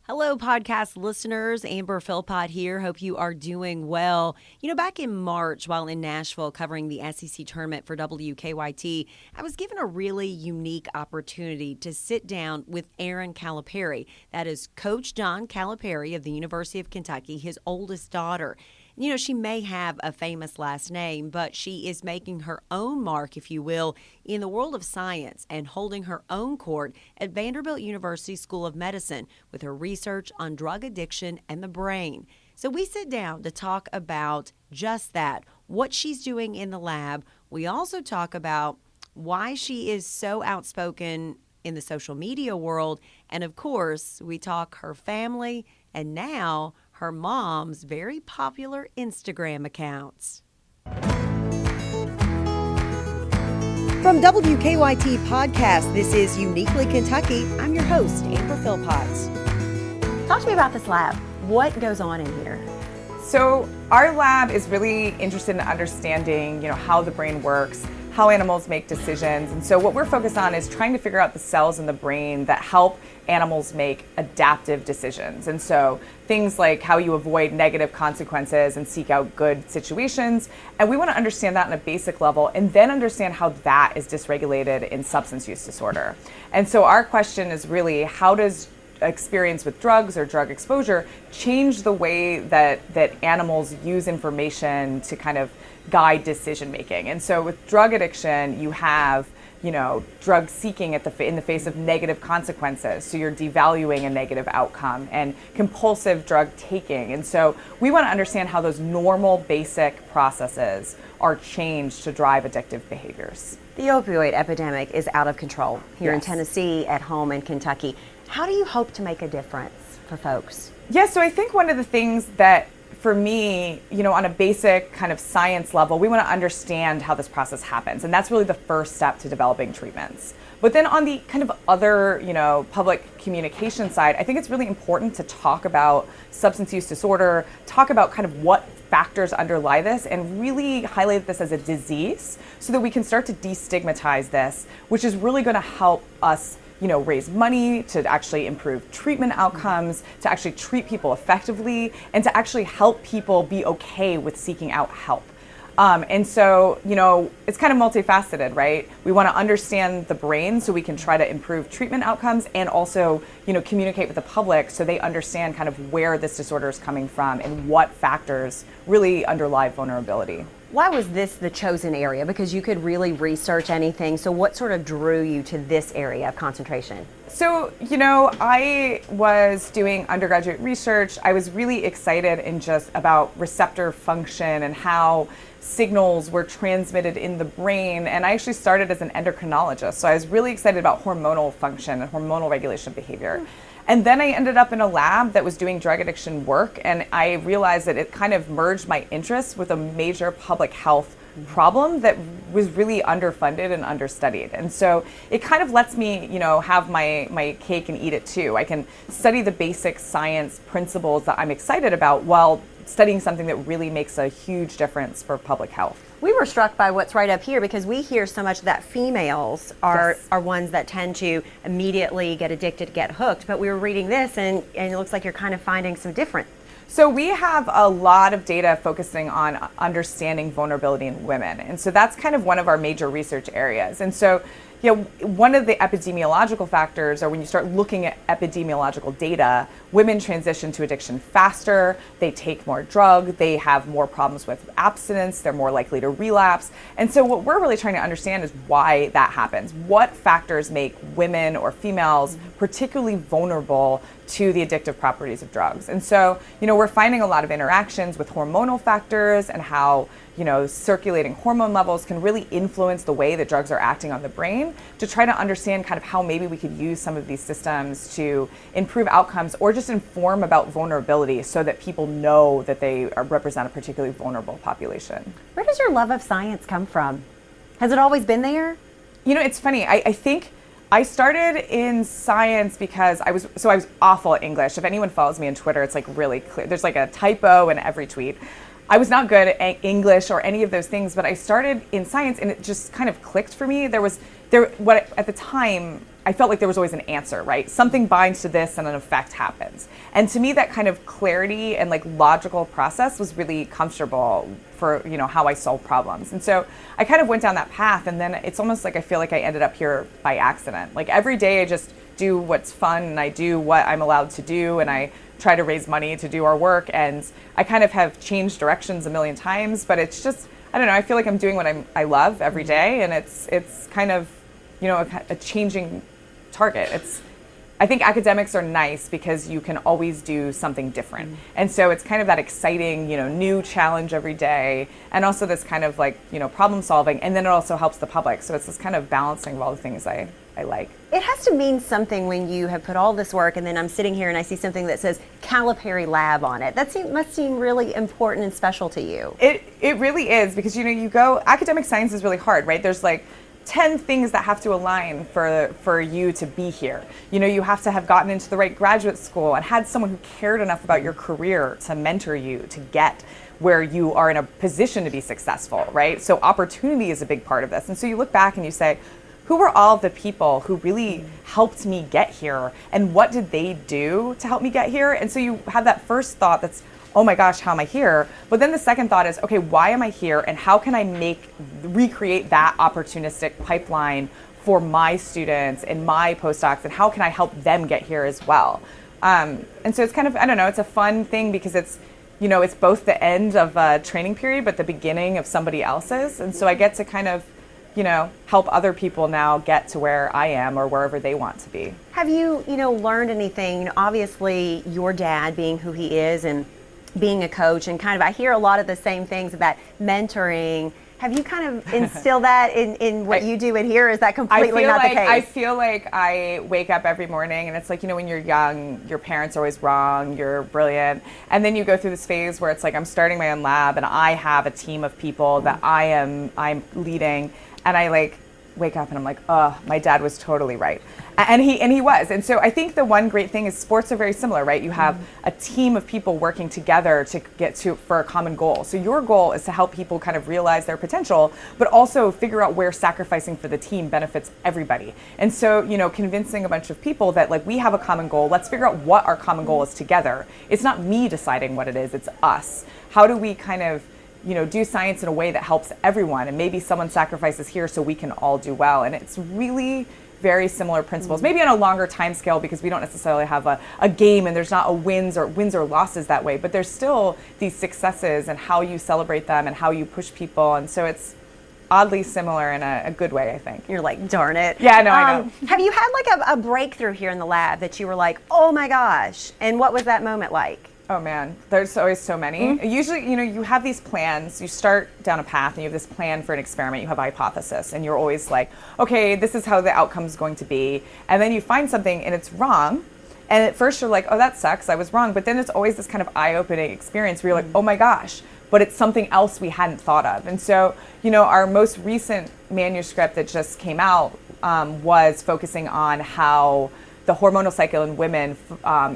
Hello, podcast listeners. Amber Philpott here. Hope you are doing well. You know, back in March, while in Nashville covering the SEC tournament for WKYT, I was given a really unique opportunity to sit down with Erin Calipari. That is Coach John Calipari of the University of Kentucky, his oldest daughter. You know, she may have a famous last name, but she is making her own mark, if you will, in the world of science and holding her own court at Vanderbilt University School of Medicine with her research on drug addiction and the brain. So we sit down to talk about just that, what she's doing in the lab. We also talk about why she is so outspoken in the social media world. And of course, we talk her family and now her mom's very popular Instagram accounts. From WKYT Podcast, this is Uniquely Kentucky. I'm your host, Amber Philpott. Talk to me about this lab. What goes on in here? So our lab is really interested in understanding, how the brain works, how animals make decisions. And so what we're focused on is trying to figure out the cells in the brain that help animals make adaptive decisions. And so things like how you avoid negative consequences and seek out good situations. And we want to understand that on a basic level and then understand how that is dysregulated in substance use disorder. And so our question is really, how does experience with drugs or drug exposure change the way that animals use information to kind of guide decision making? And so with drug addiction, you have drug seeking in the face of negative consequences. So you're devaluing a negative outcome, and compulsive drug taking. And so we want to understand how those normal basic processes are changed to drive addictive behaviors. The opioid epidemic is out of control here in Yes. Tennessee, at home in Kentucky. How do you hope to make a difference for folks? Yeah, so I think one of the things that for me, on a basic kind of science level, we want to understand how this process happens. And that's really the first step to developing treatments. But then on the kind of other, public communication side, I think it's really important to talk about substance use disorder, talk about kind of what factors underlie this, and really highlight this as a disease so that we can start to destigmatize this, which is really going to help us raise money to actually improve treatment outcomes, to actually treat people effectively, and to actually help people be okay with seeking out help. And so, it's kind of multifaceted, right? We want to understand the brain so we can try to improve treatment outcomes and also, communicate with the public so they understand kind of where this disorder is coming from and what factors really underlie vulnerability. Why was this the chosen area? Because you could really research anything. So what sort of drew you to this area of concentration? So, I was doing undergraduate research. I was really excited about receptor function and how signals were transmitted in the brain. And I actually started as an endocrinologist. So I was really excited about hormonal function and hormonal regulation of behavior. And then I ended up in a lab that was doing drug addiction work, and I realized that it kind of merged my interests with a major public health problem that was really underfunded and understudied. And so it kind of lets me, have my cake and eat it too. I can study the basic science principles that I'm excited about while studying something that really makes a huge difference for public health. We were struck by what's right up here because we hear so much that females are ones that tend to immediately get addicted, get hooked. But we were reading this and it looks like you're kind of finding some different. So we have a lot of data focusing on understanding vulnerability in women. And so that's kind of one of our major research areas. And so one of the epidemiological factors, or when you start looking at epidemiological data, women transition to addiction faster, they take more drug, they have more problems with abstinence, they're more likely to relapse. And so what we're really trying to understand is why that happens. What factors make women or females particularly vulnerable to the addictive properties of drugs? And so, we're finding a lot of interactions with hormonal factors and how circulating hormone levels can really influence the way that drugs are acting on the brain, to try to understand kind of how maybe we could use some of these systems to improve outcomes or just inform about vulnerability so that people know that they represent a particularly vulnerable population. Where does your love of science come from? Has it always been there? It's funny. I think I started in science because I was awful at English. If anyone follows me on Twitter, it's like really clear. There's like a typo in every tweet. I was not good at English or any of those things, but I started in science and it just kind of clicked for me. What at the time I felt like there was always an answer, right? Something binds to this and an effect happens. And to me, that kind of clarity and like logical process was really comfortable for, you know, how I solve problems. And so I kind of went down that path, and then it's almost like I feel like I ended up here by accident. Like every day I just do what's fun and I do what I'm allowed to do, and I try to raise money to do our work, and I kind of have changed directions a million times, but it's just, I don't know, I feel like I'm doing what I love every day, and it's kind of, you know, a changing target. I think academics are nice because you can always do something different. And so it's kind of that exciting, you know, new challenge every day, and also this kind of like, you know, problem solving, and then it also helps the public. So it's this kind of balancing of all the things I like. It has to mean something when you have put all this work and then I'm sitting here and I see something that says Calipari Lab on it. That must seem really important and special to you. It really is, because, you know, you go, academic science is really hard, right? There's like 10 things that have to align for you to be here. You know, you have to have gotten into the right graduate school and had someone who cared enough about your career to mentor you to get where you are in a position to be successful, right? So opportunity is a big part of this. And so you look back and you say, who were all of the people who really helped me get here, and what did they do to help me get here? And so you have that first thought that's, oh my gosh, how am I here? But then the second thought is, okay, why am I here, and how can I recreate that opportunistic pipeline for my students and my postdocs, and how can I help them get here as well? And so it's kind of, I don't know, it's a fun thing because it's, you know, it's both the end of a training period, but the beginning of somebody else's. And so I get to kind of, you know, help other people now get to where I am or wherever they want to be. Have you, you know, learned anything? You know, obviously, your dad being who he is and being a coach, and kind of, I hear a lot of the same things about mentoring. Have you kind of instilled that in what you do in here? Is that completely not the case? I feel like I wake up every morning and it's like, you know, when you're young, your parents are always wrong, you're brilliant. And then you go through this phase where it's like, I'm starting my own lab and I have a team of people that I'm leading. And I like wake up and I'm like, oh, my dad was totally right. And he was. And so I think the one great thing is sports are very similar, right? You have a team of people working together to get for a common goal. So your goal is to help people kind of realize their potential, but also figure out where sacrificing for the team benefits everybody. And so, you know, convincing a bunch of people that like we have a common goal, let's figure out what our common goal is together. It's not me deciding what it is, it's us. How do we kind of, you know, do science in a way that helps everyone, and maybe someone sacrifices here so we can all do well. And it's really very similar principles, maybe on a longer time scale because we don't necessarily have a game and there's not a wins or losses that way, but there's still these successes and how you celebrate them and how you push people. And so it's oddly similar in a good way, I think. You're like, darn it. Yeah, no, I know. Have you had like a breakthrough here in the lab that you were like, oh my gosh, and what was that moment like? Oh man, there's always so many. Usually, you know, you have these plans, you start down a path and you have this plan for an experiment, you have a hypothesis, and you're always like, okay, this is how the outcome is going to be. And then you find something and it's wrong. And at first you're like, oh, that sucks, I was wrong. But then it's always this kind of eye-opening experience where you're like, oh my gosh, but it's something else we hadn't thought of. And so, you know, our most recent manuscript that just came out was focusing on how the hormonal cycle in women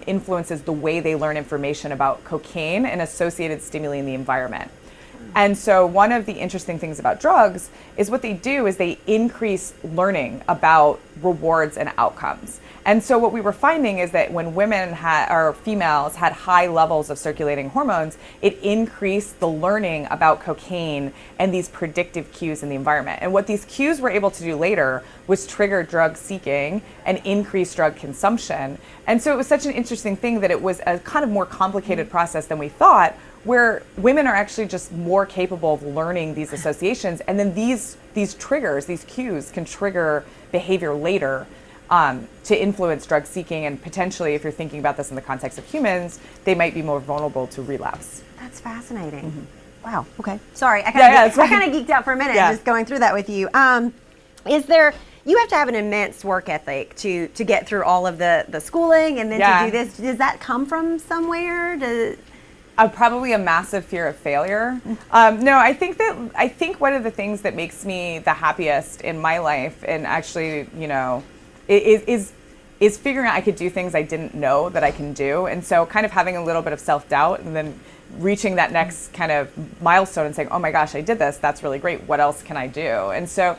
influences the way they learn information about cocaine and associated stimuli in the environment. And so one of the interesting things about drugs is what they do is they increase learning about rewards and outcomes. And so what we were finding is that when women or females had high levels of circulating hormones, it increased the learning about cocaine and these predictive cues in the environment. And what these cues were able to do later was trigger drug seeking and increase drug consumption. And so it was such an interesting thing that it was a kind of more complicated process than we thought, where women are actually just more capable of learning these associations. And then these triggers, these cues can trigger behavior later to influence drug seeking, and potentially, if you're thinking about this in the context of humans, they might be more vulnerable to relapse. That's fascinating. Wow. Okay. Sorry, I kind of geeked out for a minute just going through that with you. Is there? You have to have an immense work ethic to get through all of the schooling and then to do this. Does that come from somewhere? Probably a massive fear of failure. No, I think one of the things that makes me the happiest in my life, and actually, you know, is figuring out I could do things I didn't know that I can do. And so kind of having a little bit of self-doubt and then reaching that next kind of milestone and saying, oh my gosh, I did this. That's really great. What else can I do? And so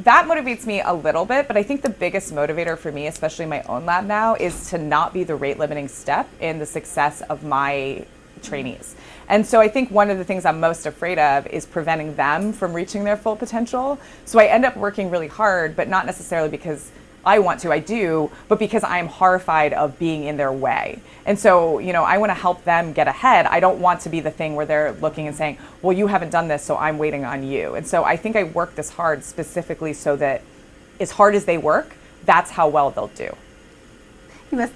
that motivates me a little bit, but I think the biggest motivator for me, especially in my own lab now, is to not be the rate limiting step in the success of my trainees. And so I think one of the things I'm most afraid of is preventing them from reaching their full potential. So I end up working really hard, but not necessarily because I want to, I do, but because I'm horrified of being in their way. And so, I want to help them get ahead. I don't want to be the thing where they're looking and saying, well, you haven't done this, so I'm waiting on you. And so I think I work this hard specifically so that as hard as they work, that's how well they'll do. You must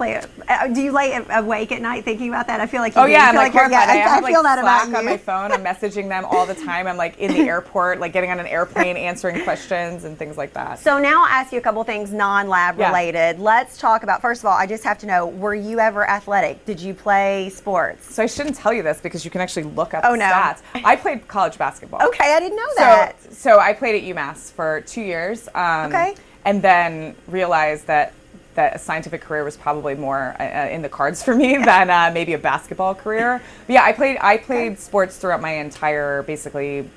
do you lay awake at night thinking about that? I feel like you do. Yeah, I'm like horrified. I feel that Slack about you. On my phone. I'm messaging them all the time. I'm in the airport, getting on an airplane, answering questions and things like that. So now I'll ask you a couple things non-lab related. Let's talk about, first of all, I just have to know, were you ever athletic? Did you play sports? So I shouldn't tell you this because you can actually look up the stats. I played college basketball. Okay, I didn't know that. So I played at UMass for 2 years. Okay. And then realized that a scientific career was probably more in the cards for me than maybe a basketball career. But yeah, I played sports throughout my entire, basically,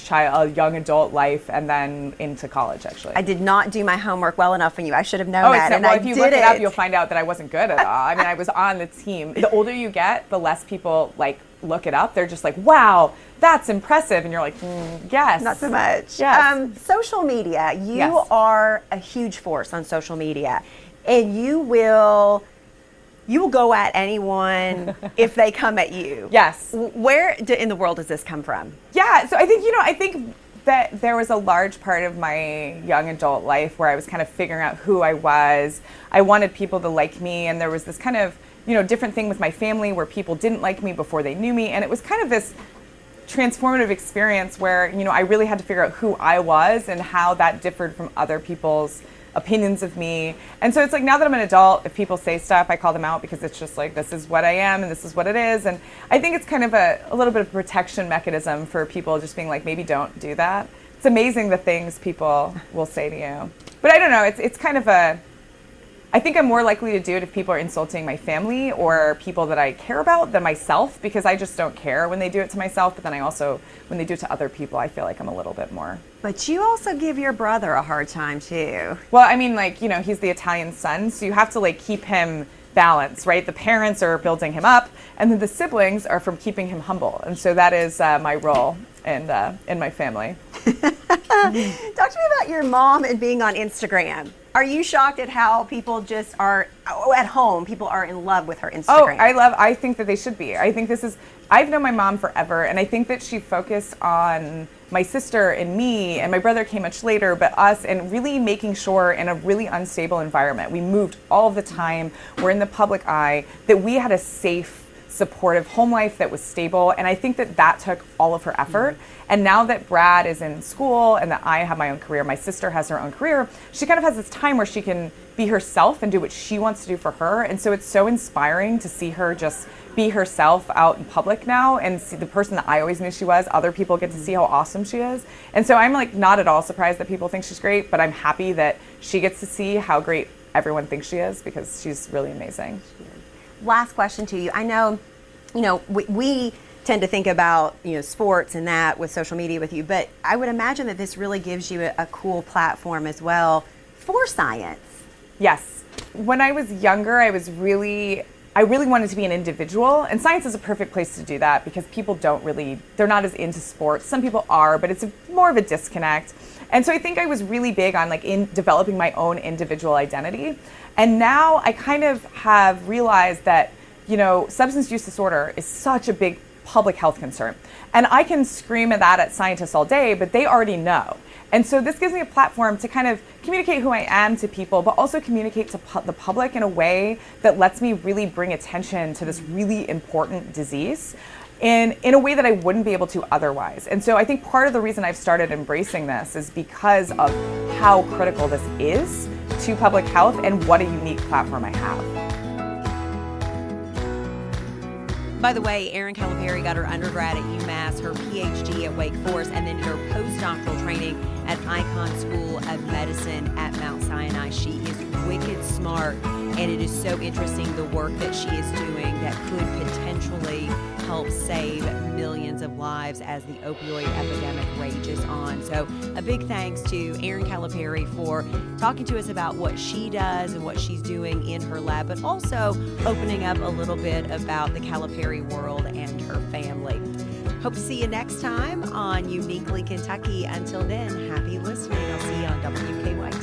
young adult life and then into college, actually. I did not do my homework well enough on you. I should have known that. Well, if you look it up, you'll find out that I wasn't good at all. I mean, I was on the team. The older you get, the less people look it up. They're just like, wow, that's impressive. And you're like, yes. Not so much. Yes. Social media. You are a huge force on social media. And you will go at anyone if they come at you. Yes. Where in the world does this come from? Yeah, so I think that there was a large part of my young adult life where I was kind of figuring out who I was. I wanted people to like me, and there was this kind of, different thing with my family where people didn't like me before they knew me, and it was kind of this transformative experience where, I really had to figure out who I was and how that differed from other people's opinions of me. And so it's now that I'm an adult, if people say stuff, I call them out because it's just this is what I am and this is what it is. And I think it's kind of a little bit of a protection mechanism for people just being maybe don't do that. It's amazing the things people will say to you. But I don't know, it's kind of I think I'm more likely to do it if people are insulting my family or people that I care about than myself, because I just don't care when they do it to myself. But then I also, when they do it to other people, I feel like I'm a little bit more. But you also give your brother a hard time too. Well, I mean, he's the Italian son, so you have to keep him balanced, right? The parents are building him up, and then the siblings are from keeping him humble. And so that is my role in my family. Talk to me about your mom and being on Instagram. Are you shocked at how people just are at home? People are in love with her Instagram. I think that they should be. I've known my mom forever, and I think that she focused on my sister and me, and my brother came much later, but us, and really making sure in a really unstable environment. We moved all the time. We're in the public eye, that we had a safe, supportive home life that was stable, and I think that took all of her effort. And now that Brad is in school and that I have my own career, my sister has her own career, she kind of has this time where she can be herself and do what she wants to do for her. And so it's so inspiring to see her just be herself out in public now and see the person that I always knew she was. Other people get to see how awesome she is. And so I'm not at all surprised that people think she's great, but I'm happy that she gets to see how great everyone thinks she is, because she's really amazing. Last question to you. I know, we tend to think about, sports and that with social media with you, but I would imagine that this really gives you a cool platform as well for science. Yes. When I was younger, I really wanted to be an individual, and science is a perfect place to do that because people they're not as into sports. Some people are, but it's more of a disconnect. And so I think I was really big on in developing my own individual identity. And now I kind of have realized that, substance use disorder is such a big public health concern. And I can scream at scientists all day, but they already know. And so this gives me a platform to kind of communicate who I am to people, but also communicate to the public in a way that lets me really bring attention to this really important disease in a way that I wouldn't be able to otherwise. And so I think part of the reason I've started embracing this is because of how critical this is to public health and what a unique platform I have. By the way, Erin Calipari got her undergrad at UMass, her Ph.D. at Wake Forest, and then did her postdoctoral training at Icahn School of Medicine at Mount Sinai. She is wicked smart. And it is so interesting the work that she is doing that could potentially help save millions of lives as the opioid epidemic rages on. So a big thanks to Erin Calipari for talking to us about what she does and what she's doing in her lab, but also opening up a little bit about the Calipari world and her family. Hope to see you next time on Uniquely Kentucky. Until then, happy listening. I'll see you on WKYT.